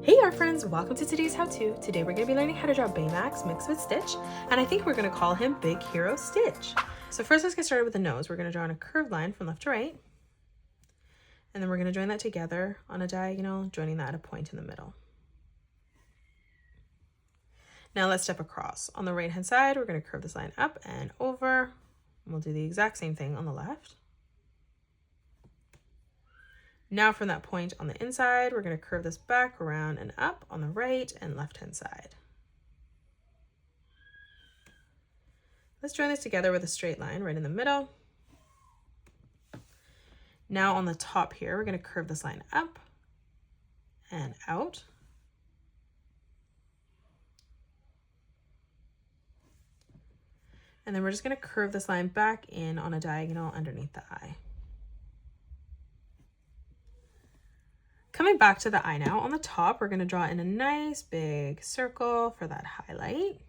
Hey our friends, welcome to today's how-to. Today we're going to be learning how to draw Baymax mixed with Stitch, and I think we're going to call him Big Hero Stitch. So first let's get started with the nose. We're going to draw on a curved line from left to right, and then we're going to join that together on a diagonal, joining that at a point in the middle. Now let's step across. On the right hand side, we're going to curve this line up and over, and we'll do the exact same thing on the left. Now from that point on the inside, we're going to curve this back, around, and up on the right and left hand side. Let's join this together with a straight line right in the middle. Now on the top here, we're going to curve this line up and out. And then we're just going to curve this line back in on a diagonal underneath the eye. Coming back to the eye now, on the top, we're going to draw in a nice big circle for that highlight.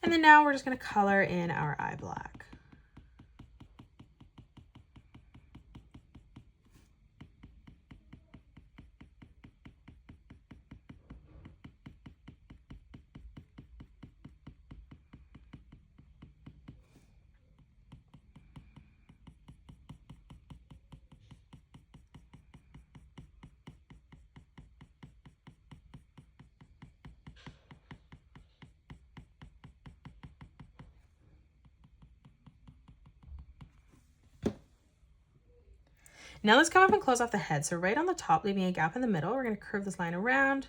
And then now we're just going to color in our eye black. Now let's come up and close off the head. So right on the top, leaving a gap in the middle, we're going to curve this line around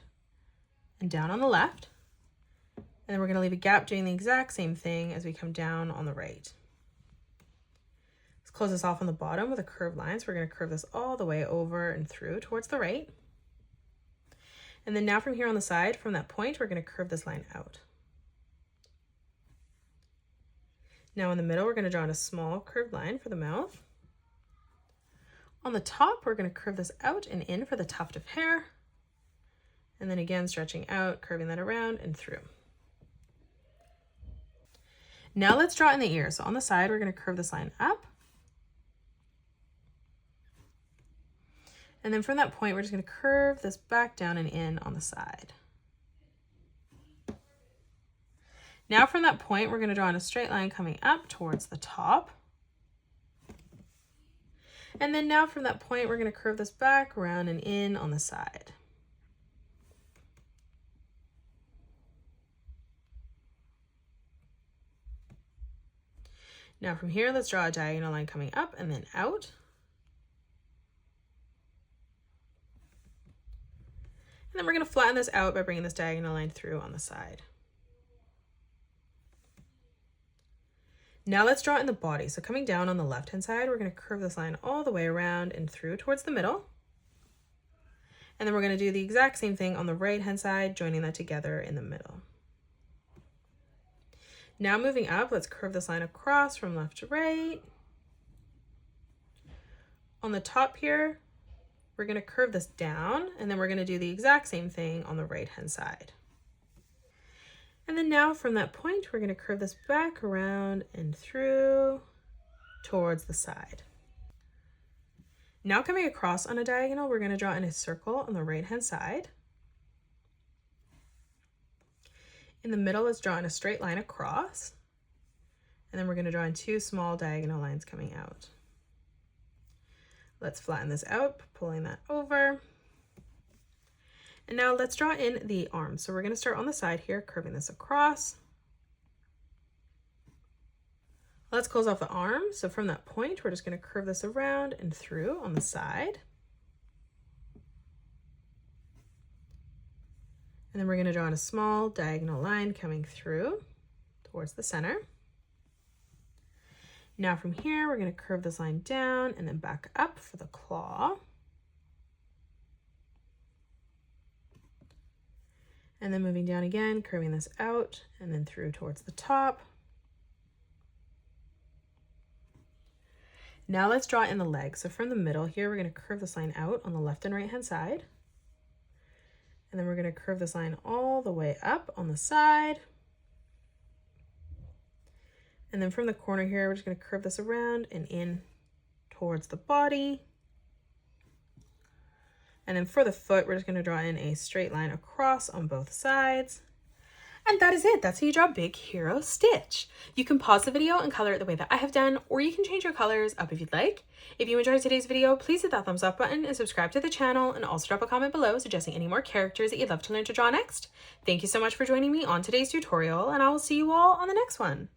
and down on the left. And then we're going to leave a gap doing the exact same thing as we come down on the right. Let's close this off on the bottom with a curved line. So we're going to curve this all the way over and through towards the right. And then now from here on the side, from that point, we're going to curve this line out. Now in the middle, we're going to draw in a small curved line for the mouth. On the top, we're going to curve this out and in for the tuft of hair. And then again, stretching out, curving that around and through. Now let's draw in the ear. So on the side, we're going to curve this line up. And then from that point, we're just going to curve this back down and in on the side. Now from that point, we're going to draw in a straight line coming up towards the top. And then now from that point, we're going to curve this back, around, and in on the side. Now from here, let's draw a diagonal line coming up and then out. And then we're going to flatten this out by bringing this diagonal line through on the side. Now let's draw in the body. So coming down on the left-hand side, we're going to curve this line all the way around and through towards the middle. And then we're going to do the exact same thing on the right-hand side, joining that together in the middle. Now moving up, let's curve this line across from left to right. On the top here, we're going to curve this down, and then we're going to do the exact same thing on the right-hand side. And then now from that point, we're going to curve this back around and through towards the side. Now coming across on a diagonal, we're going to draw in a circle on the right-hand side. In the middle, let's draw in a straight line across. And then we're going to draw in two small diagonal lines coming out. Let's flatten this out, pulling that over. And now let's draw in the arms. So we're going to start on the side here, curving this across. Let's close off the arm. So from that point, we're just going to curve this around and through on the side. And then we're going to draw in a small diagonal line coming through towards the center. Now from here, we're going to curve this line down and then back up for the claw. And then moving down again, curving this out and then through towards the top. Now let's draw in the leg. So from the middle here, we're going to curve this line out on the left and right hand side. And then we're going to curve this line all the way up on the side. And then from the corner here, we're just going to curve this around and in towards the body. And then for the foot, we're just going to draw in a straight line across on both sides. And that is it. That's how you draw Big Hero Stitch. You can pause the video and color it the way that I have done, or you can change your colors up if you'd like. If you enjoyed today's video, please hit that thumbs up button and subscribe to the channel, and also drop a comment below suggesting any more characters that you'd love to learn to draw next. Thank you so much for joining me on today's tutorial, and I will see you all on the next one.